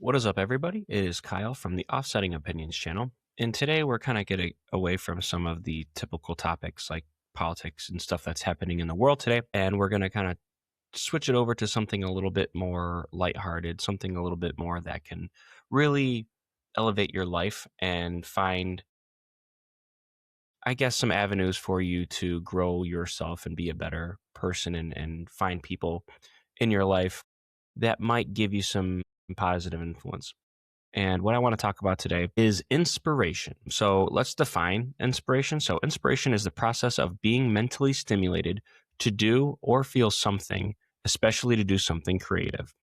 What is up, everybody? It is Kyle from the Offsetting Opinions channel. And today we're kind of getting away from some of the typical topics like politics and stuff that's happening in the world today. And we're going to kind of switch it over to something a little bit more lighthearted, something a little bit more that can really elevate your life and find, I guess, some avenues for you to grow yourself and be a better person and find people in your life that might give you some positive influence. And what I want to talk about today is inspiration. So let's define inspiration. So, inspiration is the process of being mentally stimulated to do or feel something, especially to do something creative.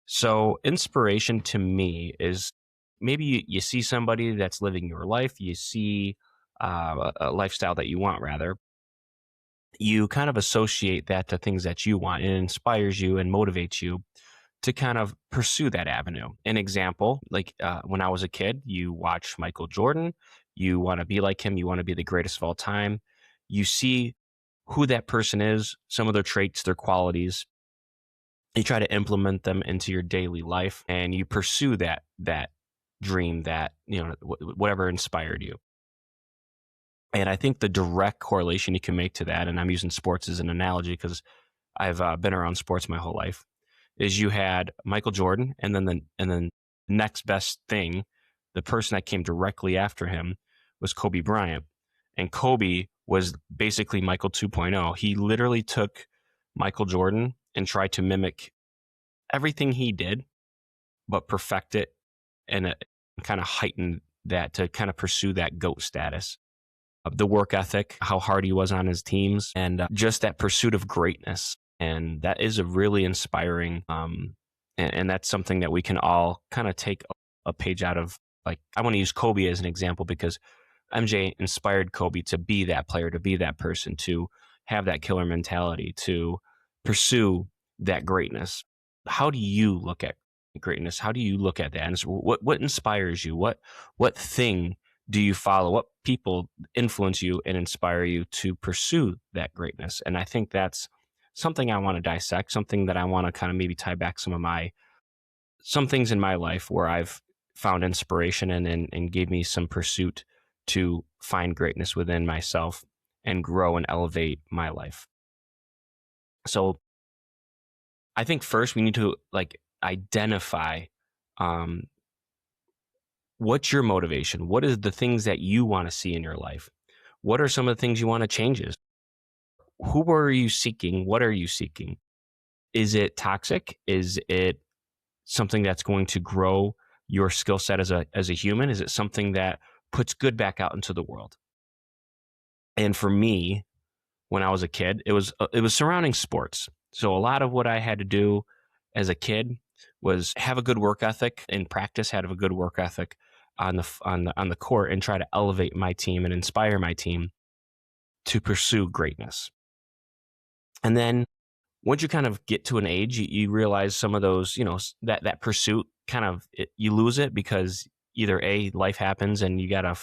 So, inspiration to me is maybe you see somebody that's living your life, you see a lifestyle that you want, rather. You kind of associate that to things that you want. It inspires you and motivates you to kind of pursue that avenue. An example, like when I was a kid, you watch Michael Jordan, you want to be like him, you want to be the greatest of all time. You see who that person is, some of their traits, their qualities. You try to implement them into your daily life, and you pursue that dream, that whatever inspired you. And I think the direct correlation you can make to that, and I'm using sports as an analogy because I've been around sports my whole life, is you had Michael Jordan, and then next best thing, the person that came directly after him was Kobe Bryant, and Kobe was basically Michael 2.0. He literally took Michael Jordan and tried to mimic everything he did, but perfect it and kind of heighten that to kind of pursue that GOAT status. The work ethic, how hard he was on his teams, and just that pursuit of greatness. And that is a really inspiring, and that's something that we can all kind of take a page out of. Like, I want to use Kobe as an example because MJ inspired Kobe to be that player, to be that person, to have that killer mentality, to pursue that greatness. How do you look at greatness? How do you look at that? And what inspires you? What thing do you follow? What people influence you and inspire you to pursue that greatness? And I think that's something I want to dissect, something that I want to kind of maybe tie back some things in my life where I've found inspiration and gave me some pursuit to find greatness within myself and grow and elevate my life. So I think first we need to identify um, what's your motivation? What is the things that you want to see in your life? What are some of the things you want to change? Who are you seeking? What are you seeking? Is it toxic? Is it something that's going to grow your skill set as a human? Is it something that puts good back out into the world? And for me, when I was a kid, it was surrounding sports. So a lot of what I had to do as a kid was have a good work ethic in practice, have a good work ethic on the court, and try to elevate my team and inspire my team to pursue greatness. And then once you kind of get to an age, you realize some of those, that pursuit kind of you lose it because either life happens and you gotta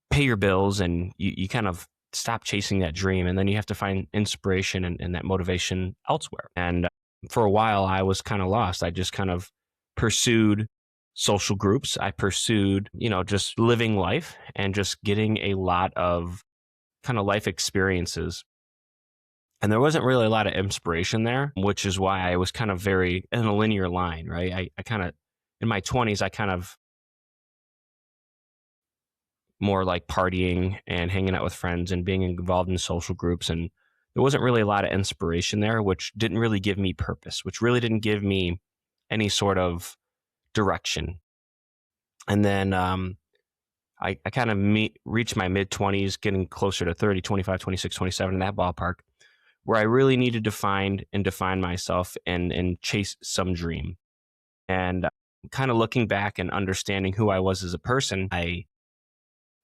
pay your bills, and you kind of stop chasing that dream, and then you have to find inspiration and that motivation elsewhere. And for a while, I was kind of lost. I just kind of pursued social groups. I pursued, just living life and just getting a lot of kind of life experiences. And there wasn't really a lot of inspiration there, which is why I was kind of very in a linear line, right? I kind of, in my 20s, I kind of more like partying and hanging out with friends and being involved in social groups. And there wasn't really a lot of inspiration there, which didn't really give me purpose, which really didn't give me any sort of direction. And then I kind of reached my mid 20s, getting closer to 30, 25, 26, 27 in that ballpark, where I really needed to find and define myself and chase some dream. And kind of looking back and understanding who I was as a person, I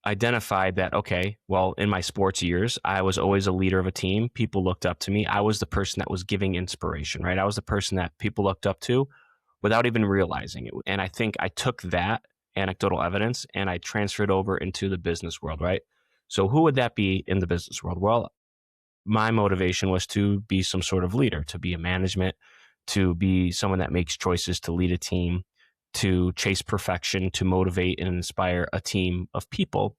identified that, okay, well, in my sports years, I was always a leader of a team. People looked up to me. I was the person that was giving inspiration, right? I was the person that people looked up to without even realizing it. And I think I took that anecdotal evidence and I transferred over into the business world, right? So who would that be in the business world? Well, my motivation was to be some sort of leader, to be a management, to be someone that makes choices, to lead a team, to chase perfection, to motivate and inspire a team of people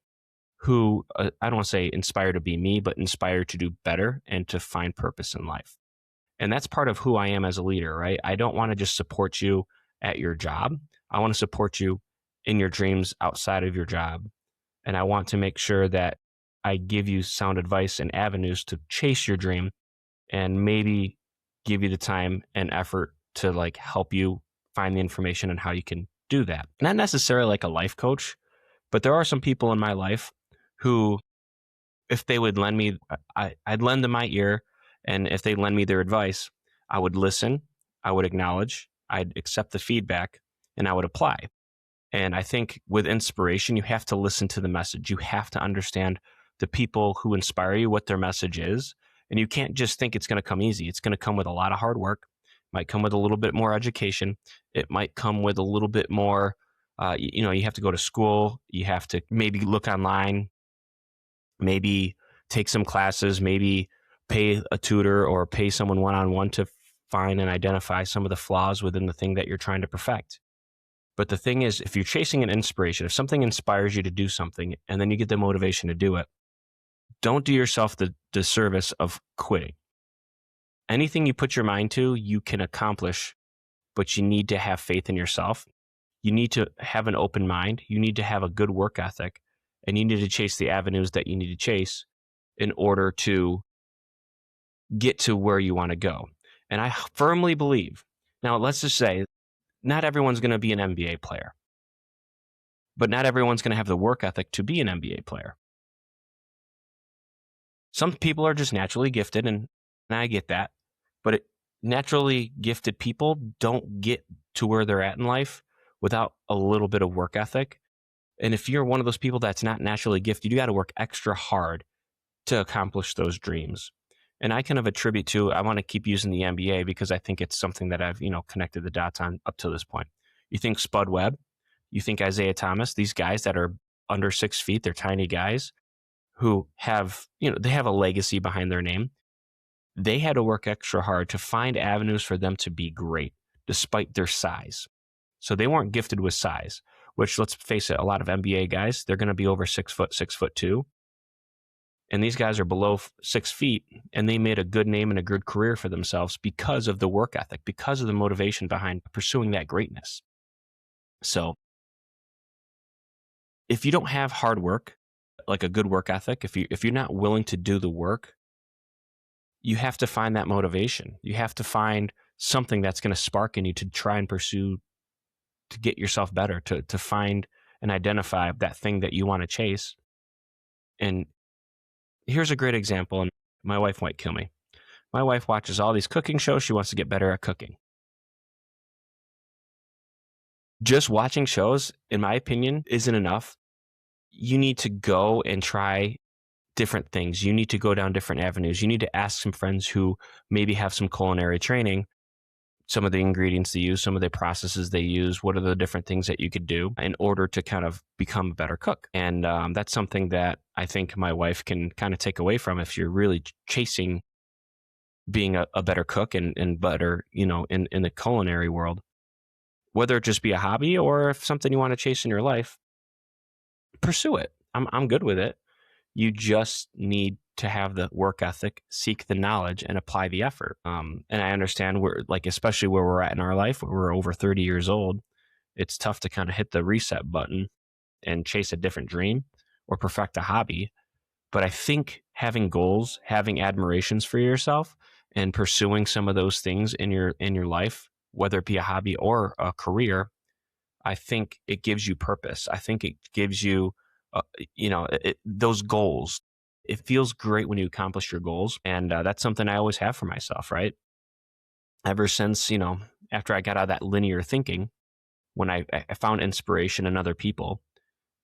who I don't want to say inspire to be me, but inspire to do better and to find purpose in life. And that's part of who I am as a leader, right? I don't want to just support you at your job. I want to support you in your dreams outside of your job. And I want to make sure that I give you sound advice and avenues to chase your dream and maybe give you the time and effort to like help you find the information on how you can do that. Not necessarily like a life coach, but there are some people in my life who, if they would lend me, I'd lend them my ear. And if they lend me their advice, I would listen, I would acknowledge, I'd accept the feedback, and I would apply. And I think with inspiration, you have to listen to the message. You have to understand the people who inspire you, what their message is. And you can't just think it's going to come easy. It's going to come with a lot of hard work. It might come with a little bit more education. It might come with a little bit more, you have to go to school. You have to maybe look online, maybe take some classes, maybe pay a tutor or pay someone one-on-one to find and identify some of the flaws within the thing that you're trying to perfect. But the thing is, if you're chasing an inspiration, if something inspires you to do something and then you get the motivation to do it, don't do yourself the disservice of quitting. Anything you put your mind to, you can accomplish, but you need to have faith in yourself. You need to have an open mind. You need to have a good work ethic, and you need to chase the avenues that you need to chase in order to get to where you want to go. And I firmly believe, now let's just say, not everyone's going to be an NBA player, but not everyone's going to have the work ethic to be an NBA player. Some people are just naturally gifted, and I get that, but naturally gifted people don't get to where they're at in life without a little bit of work ethic. And if you're one of those people that's not naturally gifted, you got to work extra hard to accomplish those dreams. And I kind of attribute to, I want to keep using the NBA because I think it's something that I've, connected the dots on up to this point. You think Spud Webb, you think Isaiah Thomas, these guys that are under 6 feet, they're tiny guys who have, they have a legacy behind their name. They had to work extra hard to find avenues for them to be great despite their size. So they weren't gifted with size, which, let's face it, a lot of NBA guys, they're going to be over 6 foot, 6'2". And these guys are below 6 feet, and they made a good name and a good career for themselves because of the work ethic, because of the motivation behind pursuing that greatness. So if you don't have hard work, like a good work ethic, if you're not willing to do the work, you have to find that motivation. You have to find something that's going to spark in you to try and pursue, to get yourself better, to find and identify that thing that you want to chase. And here's a great example, and my wife might kill me. My wife watches all these cooking shows. She wants to get better at cooking. Just watching shows, in my opinion, isn't enough. You need to go and try different things. You need to go down different avenues. You need to ask some friends who maybe have some culinary training, some of the ingredients they use, some of the processes they use, what are the different things that you could do in order to kind of become a better cook. And that's something that I think my wife can kind of take away from if you're really chasing being a better cook and better, in the culinary world, whether it just be a hobby or if something you want to chase in your life, pursue it. I'm good with it. You just need to have the work ethic, seek the knowledge, and apply the effort. And I understand especially where we're at in our life, where we're over 30 years old, it's tough to kind of hit the reset button and chase a different dream or perfect a hobby. But I think having goals, having admirations for yourself, and pursuing some of those things in your life, whether it be a hobby or a career, I think it gives you purpose. I think it gives you, those goals. It feels great when you accomplish your goals. And that's something I always have for myself, right? Ever since, after I got out of that linear thinking, when I found inspiration in other people,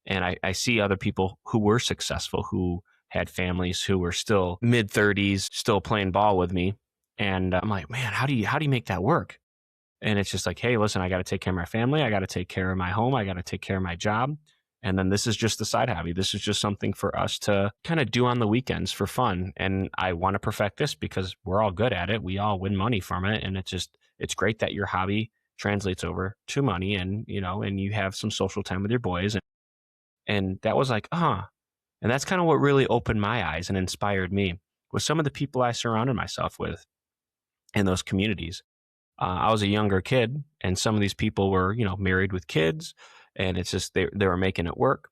and I see other people who were successful, who had families, who were still mid-30s, still playing ball with me. And I'm like, man, how do you make that work? And it's just like, hey, listen, I got to take care of my family. I got to take care of my home. I got to take care of my job. And then this is just the side hobby. This is just something for us to kind of do on the weekends for fun. And I want to perfect this because we're all good at it. We all win money from it. And it's It's great that your hobby translates over to money and, and you have some social time with your boys. And that was like, and that's kind of what really opened my eyes and inspired me was some of the people I surrounded myself with in those communities. I was a younger kid, and some of these people were, married with kids, and it's just they were making it work.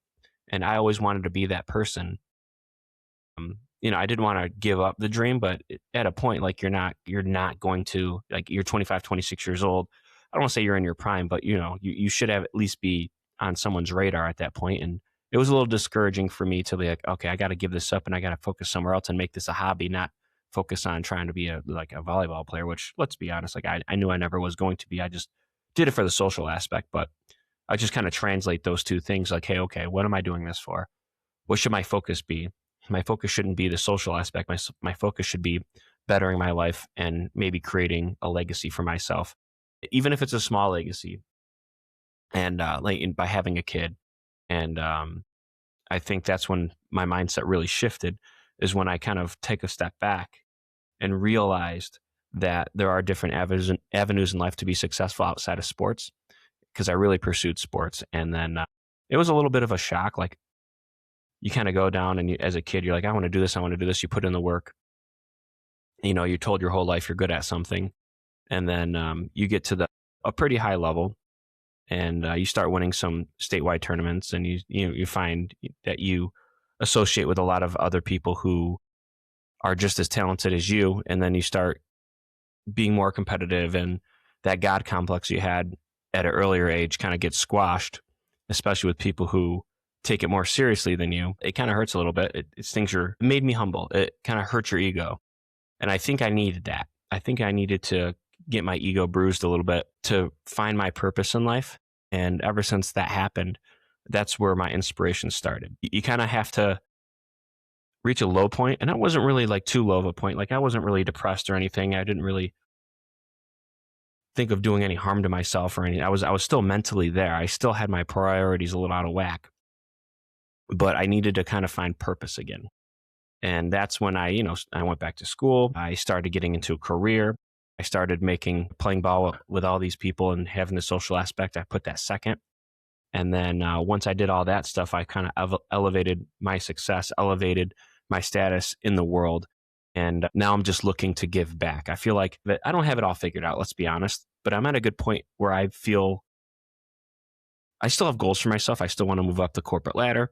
And I always wanted to be that person. I didn't want to give up the dream, but at a point, like you're not going to, like, you're 25, 26 years old. I don't want to say you're in your prime, but you should have at least be on someone's radar at that point. And it was a little discouraging for me to be like, okay, I got to give this up and I got to focus somewhere else and make this a hobby, not focus on trying to be a volleyball player, which, let's be honest, like I knew I never was going to be. I just did it for the social aspect, but I just kind of translate those two things like, hey, okay, what am I doing this for? What should my focus be? My focus shouldn't be the social aspect. My focus should be bettering my life and maybe creating a legacy for myself, even if it's a small legacy. And by having a kid, and I think that's when my mindset really shifted. Is when I kind of take a step back and realized that there are different avenues in life to be successful outside of sports. Because I really pursued sports, and then it was a little bit of a shock. Like, you kind of go down and as a kid, you're like, I want to do this. I want to do this. You put in the work. You're told your whole life you're good at something. And then you get to a pretty high level, and you start winning some statewide tournaments, and you find that you associate with a lot of other people who are just as talented as you. And then you start being more competitive, and that God complex you had at an earlier age kind of gets squashed, especially with people who take it more seriously than you. It kind of hurts a little bit. It made me humble. It kind of hurt your ego. And I think I needed that. I think I needed to get my ego bruised a little bit to find my purpose in life. And ever since that happened, that's where my inspiration started. You kind of have to reach a low point, and I wasn't really like too low of a point. Like, I wasn't really depressed or anything. I didn't really think of doing any harm to myself or anything. I was still mentally there. I still had my priorities a little out of whack, but I needed to kind of find purpose again. And that's when I went back to school. I started getting into a career. I started playing ball with all these people and having the social aspect. I put that second. And then once I did all that stuff, I kind of elevated my success, elevated my status in the world. And now I'm just looking to give back. I feel like that I don't have it all figured out, let's be honest, but I'm at a good point where I feel I still have goals for myself. I still want to move up the corporate ladder.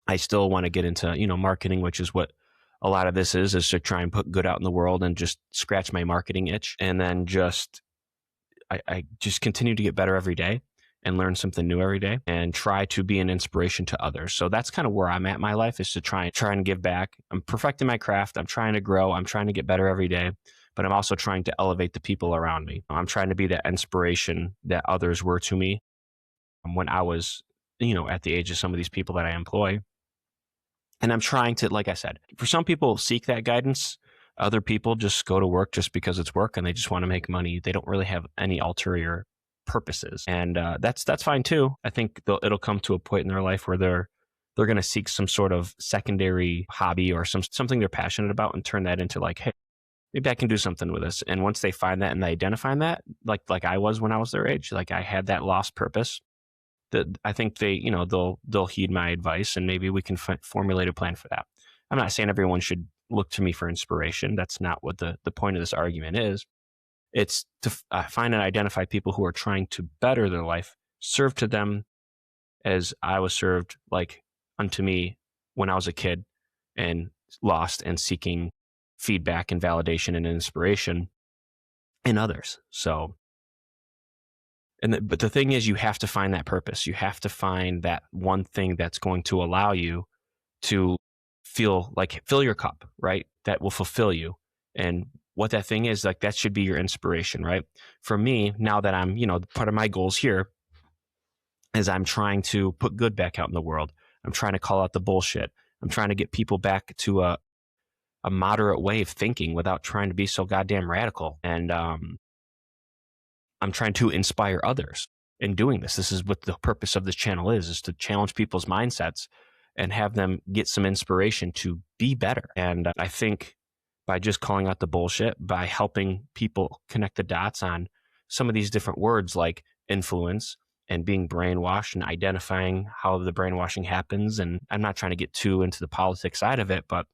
I still want to get into, marketing, which is what a lot of this is to try and put good out in the world and just scratch my marketing itch. And then I just continue to get better every day and learn something new every day and try to be an inspiration to others. So that's kind of where I'm at in my life, is to try and give back. I'm perfecting my craft. I'm trying to grow. I'm trying to get better every day, but I'm also trying to elevate the people around me. I'm trying to be that inspiration that others were to me when I was, at the age of some of these people that I employ. And I'm trying to, like I said, for some people seek that guidance. Other people just go to work just because it's work and they just want to make money. They don't really have any ulterior purposes. And that's fine too. I think it'll come to a point in their life where they're going to seek some sort of secondary hobby or something they're passionate about and turn that into like, hey, maybe I can do something with this. And once they find that and they identify that, like I was when I was their age, like I had that lost purpose, that I think they'll heed my advice, and maybe we can formulate a plan for that. I'm not saying everyone should look to me for inspiration. That's not what the point of this argument is. It's to find and identify people who are trying to better their life, serve to them as I was served, like unto me when I was a kid and lost and seeking feedback and validation and inspiration in others. So, but the thing is, you have to find that purpose. You have to find that one thing that's going to allow you to fill your cup, right? That will fulfill you. And what that thing is, like, that should be your inspiration, right? For me, now that I'm, part of my goals here is I'm trying to put good back out in the world. I'm trying to call out the bullshit. I'm trying to get people back to a moderate way of thinking without trying to be so goddamn radical. And I'm trying to inspire others in doing this. This is what the purpose of this channel is to challenge people's mindsets and have them get some inspiration to be better. And I think by just calling out the bullshit, by helping people connect the dots on some of these different words like influence and being brainwashed and identifying how the brainwashing happens. And I'm not trying to get too into the politics side of it, but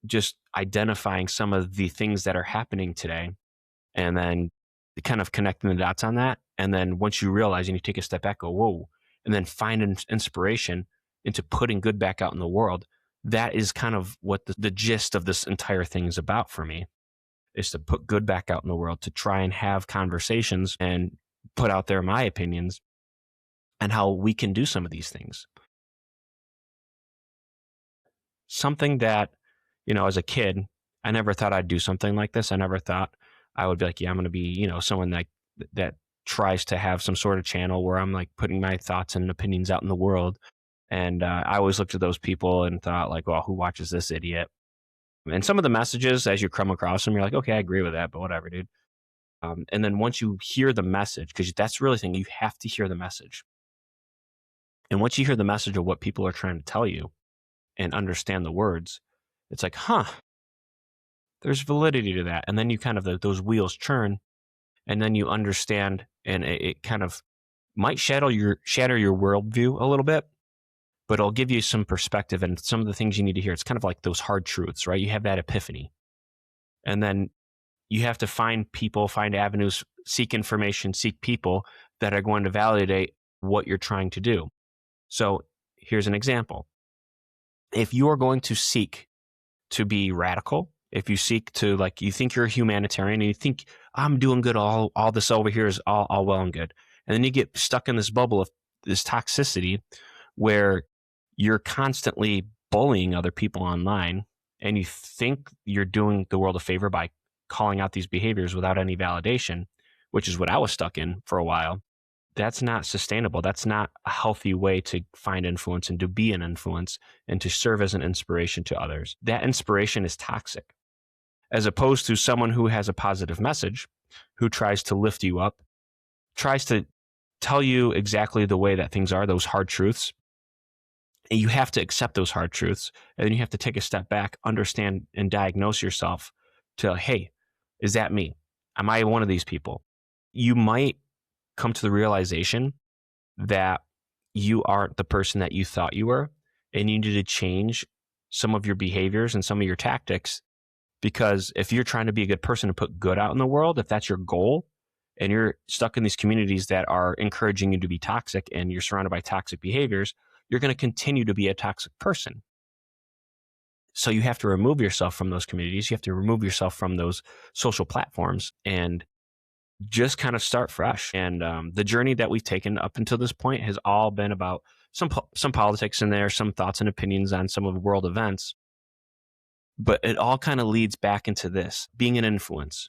just identifying some of the things that are happening today and then kind of connecting the dots on that. And then once you realize and you take a step back, go, whoa, and then find an inspiration into putting good back out in the world. That is kind of what the gist of this entire thing is about for me, is to put good back out in the world, to try and have conversations and put out there my opinions and how we can do some of these things. Something that, as a kid, I never thought I'd do something like this. I never thought I would be like, yeah, I'm going to be, someone that tries to have some sort of channel where I'm like putting my thoughts and opinions out in the world. And I always looked at those people and thought like, well, who watches this idiot? And some of the messages, as you come across them, you're like, okay, I agree with that, but whatever, dude. And then once you hear the message, because that's really the thing, you have to hear the message. And once you hear the message of what people are trying to tell you and understand the words, it's like, there's validity to that. And then you kind of, those wheels churn, and then you understand, and it kind of might shatter your worldview a little bit, but it'll give you some perspective and some of the things you need to hear. It's kind of like those hard truths, right? You have that epiphany. And then you have to find people, find avenues, seek information, seek people that are going to validate what you're trying to do. So here's an example. If you are going to seek to be radical, if you seek to, like, you think you're a humanitarian and you think I'm doing good, all this over here is all well and good. And then you get stuck in this bubble of this toxicity where you're constantly bullying other people online and you think you're doing the world a favor by calling out these behaviors without any validation, which is what I was stuck in for a while. That's not sustainable. That's not a healthy way to find influence and to be an influence and to serve as an inspiration to others. That inspiration is toxic, as opposed to someone who has a positive message, who tries to lift you up, tries to tell you exactly the way that things are, those hard truths. And you have to accept those hard truths. And then you have to take a step back, understand and diagnose yourself to, hey, is that me? Am I one of these people? You might come to the realization that you aren't the person that you thought you were, and you need to change some of your behaviors and some of your tactics. Because if you're trying to be a good person and put good out in the world, if that's your goal, and you're stuck in these communities that are encouraging you to be toxic and you're surrounded by toxic behaviors, you're going to continue to be a toxic person. So you have to remove yourself from those communities. You have to remove yourself from those social platforms and just kind of start fresh. And the journey that we've taken up until this point has all been about some politics in there, some thoughts and opinions on some of the world events. But it all kind of leads back into this: being an influence,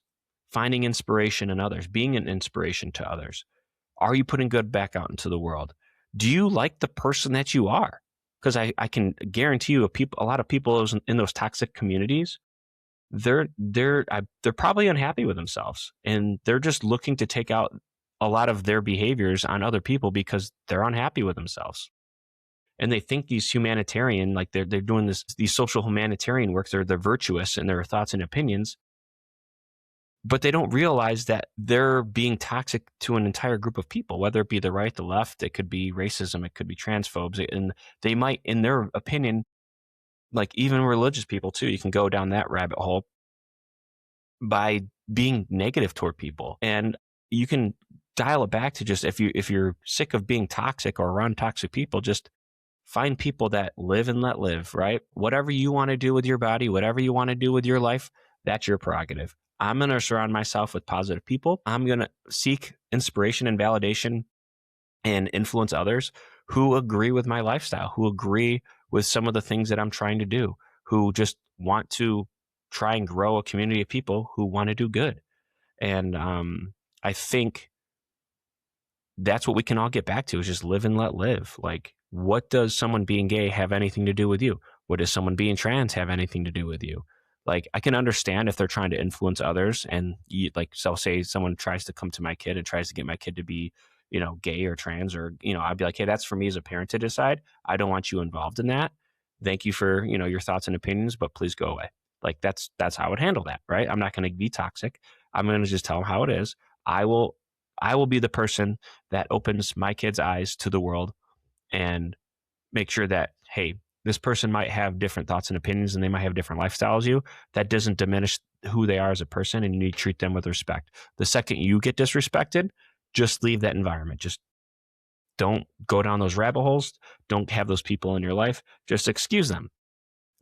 finding inspiration in others, being an inspiration to others. Are you putting good back out into the world? Do you like the person that you are? Because I can guarantee you, a lot of people in those toxic communities, they're probably unhappy with themselves, and they're just looking to take out a lot of their behaviors on other people because they're unhappy with themselves. And they think these humanitarian, like they're doing these social humanitarian work, they're virtuous in their thoughts and opinions, but they don't realize that they're being toxic to an entire group of people, whether it be the right, the left, it could be racism, it could be transphobes, and they might, in their opinion, like even religious people too, you can go down that rabbit hole by being negative toward people. And you can dial it back to just, if you're sick of being toxic or around toxic people, just find people that live and let live, right? Whatever you want to do with your body, whatever you want to do with your life, that's your prerogative. I'm going to surround myself with positive people. I'm going to seek inspiration and validation and influence others who agree with my lifestyle, who agree with some of the things that I'm trying to do, who just want to try and grow a community of people who want to do good. And I think that's what we can all get back to, is just live and let live. Like, what does someone being gay have anything to do with you? What does someone being trans have anything to do with you? Like, I can understand if they're trying to influence others, and so say someone tries to come to my kid and tries to get my kid to be, gay or trans, or, I'd be like, hey, that's for me as a parent to decide. I don't want you involved in that. Thank you for, your thoughts and opinions, but please go away. Like that's how I would handle that, right? I'm not going to be toxic. I'm going to just tell them how it is. I will I will be the person that opens my kids' eyes to the world and make sure that, hey, this person might have different thoughts and opinions and they might have different lifestyles as you. That doesn't diminish who they are as a person, and you need to treat them with respect. The second you get disrespected, just leave that environment. Just don't go down those rabbit holes. Don't have those people in your life. Just excuse them.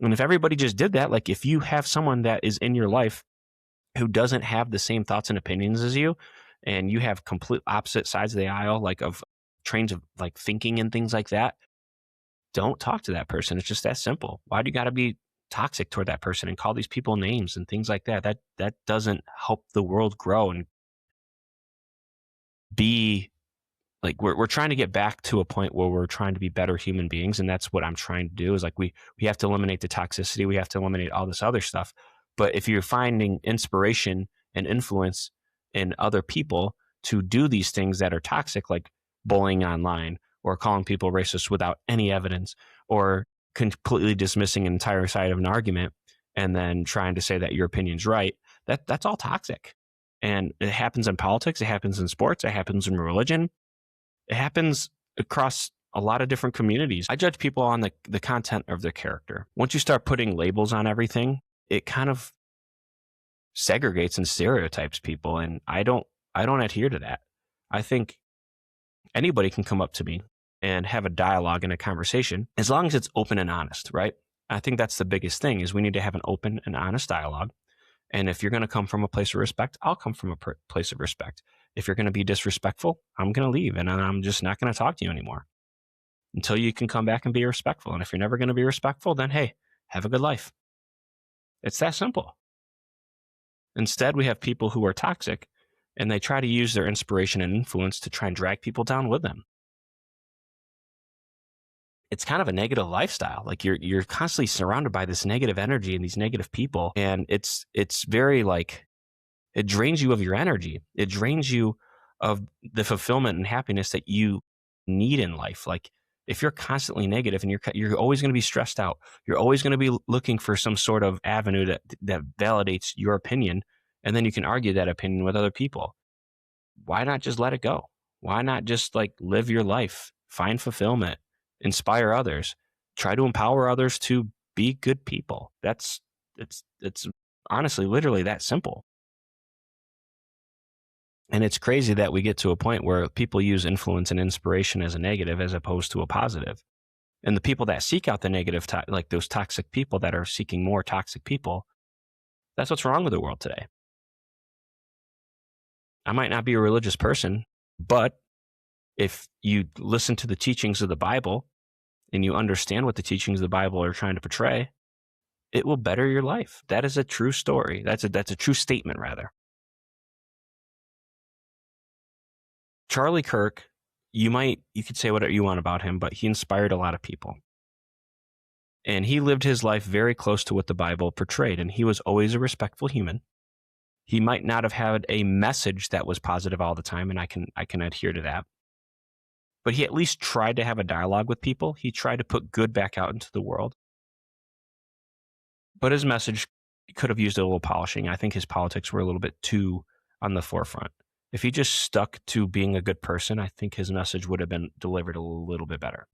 And if everybody just did that, like if you have someone that is in your life who doesn't have the same thoughts and opinions as you, and you have complete opposite sides of the aisle, like of trains of like thinking and things like that, don't talk to that person. It's just that simple. Why do you got to be toxic toward that person and call these people names and things like that? That doesn't help the world grow and be like we're trying to get back to a point where we're trying to be better human beings, and that's what I'm trying to do. Is like we have to eliminate the toxicity, we have to eliminate all this other stuff. But if you're finding inspiration and influence in other people to do these things that are toxic, like bullying online or calling people racist without any evidence, or completely dismissing an entire side of an argument and then trying to say that your opinion's right, that's all toxic. And it happens in politics, it happens in sports, it happens in religion, it happens across a lot of different communities. I judge people on the content of their character. Once you start putting labels on everything, it kind of segregates and stereotypes people. And I don't adhere to that. I think anybody can come up to me and have a dialogue and a conversation as long as it's open and honest, right? I think that's the biggest thing is we need to have an open and honest dialogue. And if you're going to come from a place of respect, I'll come from a place of respect. If you're going to be disrespectful, I'm going to leave and I'm just not going to talk to you anymore until you can come back and be respectful. And if you're never going to be respectful, then hey, have a good life. It's that simple. Instead, we have people who are toxic and they try to use their inspiration and influence to try and drag people down with them. It's kind of a negative lifestyle. Like you're constantly surrounded by this negative energy and these negative people. And it's very like, it drains you of your energy. It drains you of the fulfillment and happiness that you need in life. Like if you're constantly negative and you're always going to be stressed out, you're always going to be looking for some sort of avenue that validates your opinion. And then you can argue that opinion with other people. Why not just let it go? Why not just like live your life, find fulfillment, inspire others, try to empower others to be good people? It's honestly literally that simple. And it's crazy that we get to a point where people use influence and inspiration as a negative as opposed to a positive. And the people that seek out the negative, like those toxic people that are seeking more toxic people, that's what's wrong with the world today. I might not be a religious person, but if you listen to the teachings of the Bible and you understand what the teachings of the Bible are trying to portray, it will better your life. That is a true story. That's a true statement, rather. Charlie Kirk, you could say whatever you want about him, but he inspired a lot of people. And he lived his life very close to what the Bible portrayed, and he was always a respectful human. He might not have had a message that was positive all the time, and I can adhere to that. But he at least tried to have a dialogue with people. He tried to put good back out into the world. But his message could have used a little polishing. I think his politics were a little bit too on the forefront. If he just stuck to being a good person, I think his message would have been delivered a little bit better.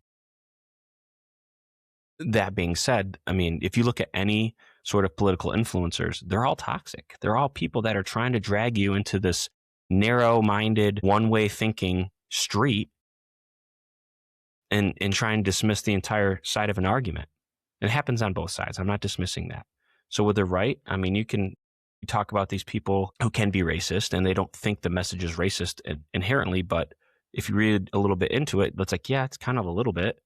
That being said, I mean, if you look at any sort of political influencers, they're all toxic. They're all people that are trying to drag you into this narrow-minded, one-way thinking street and try and dismiss the entire side of an argument. It happens on both sides. I'm not dismissing that. So with the right, I mean, you talk about these people who can be racist and they don't think the message is racist inherently, but if you read a little bit into it, it's like, yeah, it's kind of a little bit.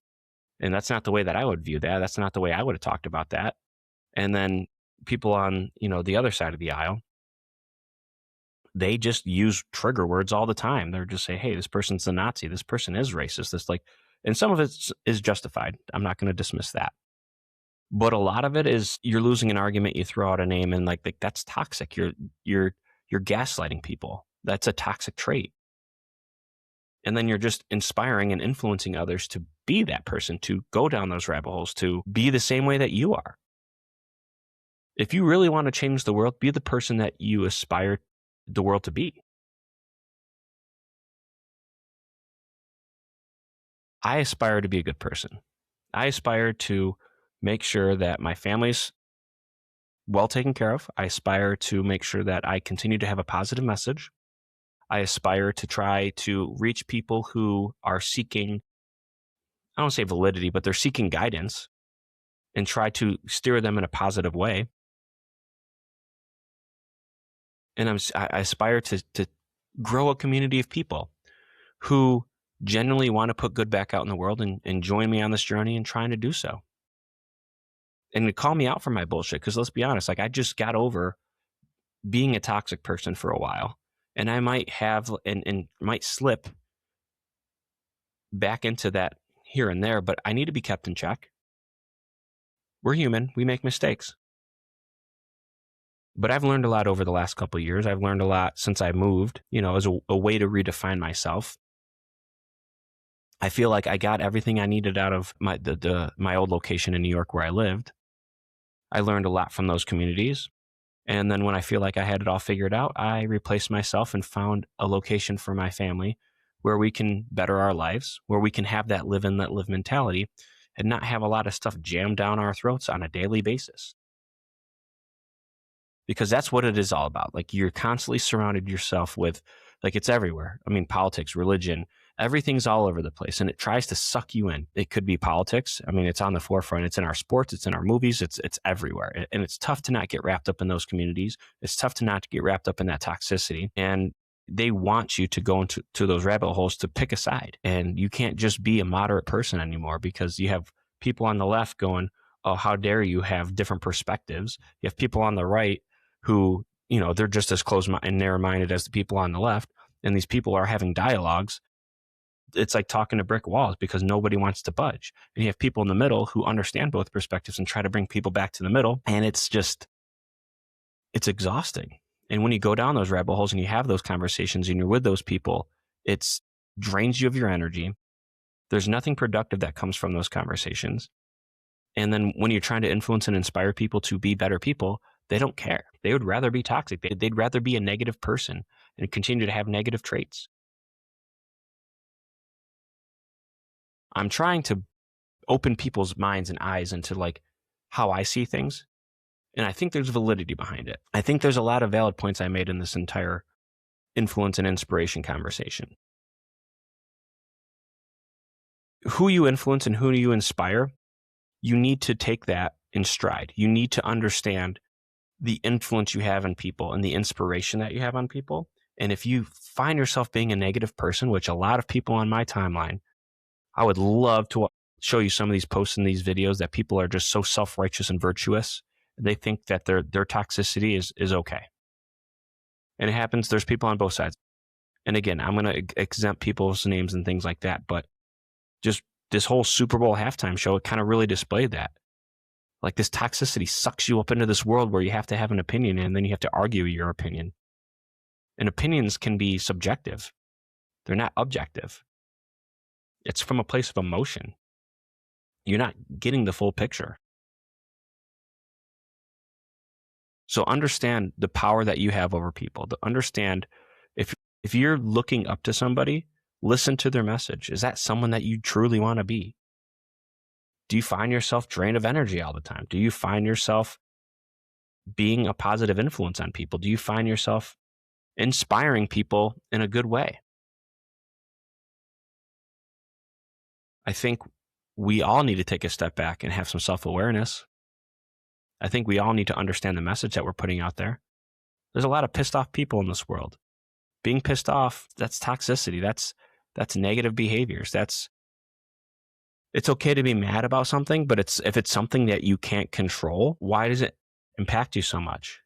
And that's not the way that I would view that. That's not the way I would have talked about that. And then people on, the other side of the aisle, they just use trigger words all the time. They're just say, hey, this person's a Nazi. This person is racist. And some of it is justified. I'm not going to dismiss that. But a lot of it is you're losing an argument. You throw out a name and like that's toxic. You're gaslighting people. That's a toxic trait. And then you're just inspiring and influencing others to be that person, to go down those rabbit holes, to be the same way that you are. If you really want to change the world, be the person that you aspire the world to be. I aspire to be a good person. I aspire to make sure that my family's well taken care of. I aspire to make sure that I continue to have a positive message. I aspire to try to reach people who are seeking, I don't say validity, but they're seeking guidance and try to steer them in a positive way. And I aspire to grow a community of people who genuinely want to put good back out in the world and join me on this journey and trying to do so. And to call me out for my bullshit. Because let's be honest, like I just got over being a toxic person for a while. And I might have and might slip back into that here and there, but I need to be kept in check. We're human. We make mistakes. But I've learned a lot over the last couple of years. I've learned a lot since I moved, as a way to redefine myself. I feel like I got everything I needed out of my old location in New York where I lived. I learned a lot from those communities. And then when I feel like I had it all figured out, I replaced myself and found a location for my family where we can better our lives, where we can have that live and let live mentality and not have a lot of stuff jammed down our throats on a daily basis. Because that's what it is all about. Like you're constantly surrounded yourself with, like it's everywhere. I mean, politics, religion, everything's all over the place and it tries to suck you in. It could be politics. I mean, it's on the forefront. It's in our sports. It's in our movies. It's everywhere. And it's tough to not get wrapped up in those communities. It's tough to not get wrapped up in that toxicity. And they want you to go into those rabbit holes to pick a side. And you can't just be a moderate person anymore because you have people on the left going, oh, how dare you have different perspectives. You have people on the right who, they're just as close and narrow-minded as the people on the left. And these people are having dialogues. It's like talking to brick walls because nobody wants to budge. And you have people in the middle who understand both perspectives and try to bring people back to the middle. And it's exhausting. And when you go down those rabbit holes and you have those conversations and you're with those people, it drains you of your energy. There's nothing productive that comes from those conversations. And then when you're trying to influence and inspire people to be better people, they don't care. They would rather be toxic. They'd rather be a negative person and continue to have negative traits. I'm trying to open people's minds and eyes into like how I see things. And I think there's validity behind it. I think there's a lot of valid points I made in this entire influence and inspiration conversation. Who you influence and who you inspire, you need to take that in stride. You need to understand the influence you have on people and the inspiration that you have on people. And if you find yourself being a negative person, which a lot of people on my timeline, I would love to show you some of these posts and these videos that people are just so self-righteous and virtuous. They think that their toxicity is okay. And it happens. There's people on both sides. And again, I'm going to exempt people's names and things like that. But just this whole Super Bowl halftime show, it kind of really displayed that. Like this toxicity sucks you up into this world where you have to have an opinion and then you have to argue your opinion. And opinions can be subjective. They're not objective. It's from a place of emotion. You're not getting the full picture. So understand the power that you have over people. To understand if you're looking up to somebody, listen to their message. Is that someone that you truly want to be? Do you find yourself drained of energy all the time? Do you find yourself being a positive influence on people? Do you find yourself inspiring people in a good way? I think we all need to take a step back and have some self-awareness. I think we all need to understand the message that we're putting out there. There's a lot of pissed off people in this world. Being pissed off, that's toxicity. That's negative behaviors. It's okay to be mad about something, but if it's something that you can't control, why does it impact you so much?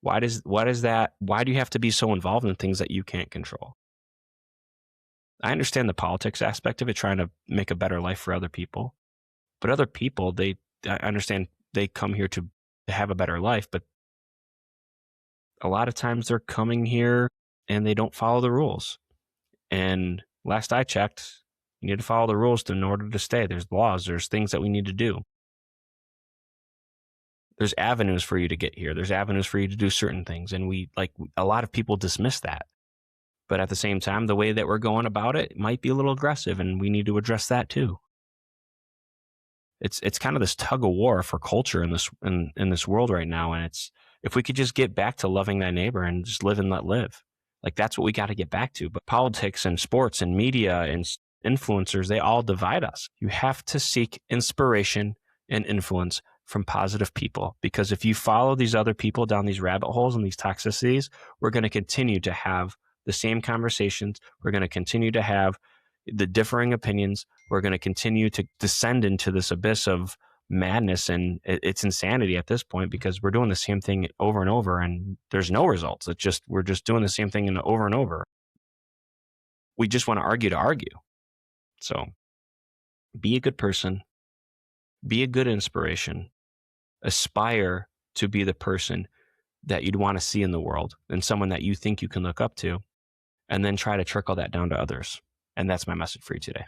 Why do you have to be so involved in things that you can't control? I understand the politics aspect of it, trying to make a better life for other people. But other people, I understand they come here to have a better life, but a lot of times they're coming here and they don't follow the rules. And last I checked, you need to follow the rules in order to stay. There's laws, there's things that we need to do. There's avenues for you to get here. There's avenues for you to do certain things. And a lot of people dismiss that. But at the same time, the way that we're going about it might be a little aggressive, and we need to address that too. It's kind of this tug of war for culture in this world right now. And it's, if we could just get back to loving thy neighbor and just live and let live, like that's what we got to get back to. But politics and sports and media and influencers, they all divide us. You have to seek inspiration and influence from positive people, because if you follow these other people down these rabbit holes and these toxicities, we're going to continue to have the same conversations. We're going to continue to have the differing opinions. We're going to continue to descend into this abyss of madness, and it's insanity at this point, because we're doing the same thing over and over and there's no results. It's just, we're just doing the same thing over and over. We just want to argue. So be a good person, be a good inspiration, aspire to be the person that you'd want to see in the world and someone that you think you can look up to, and then try to trickle that down to others. And that's my message for you today.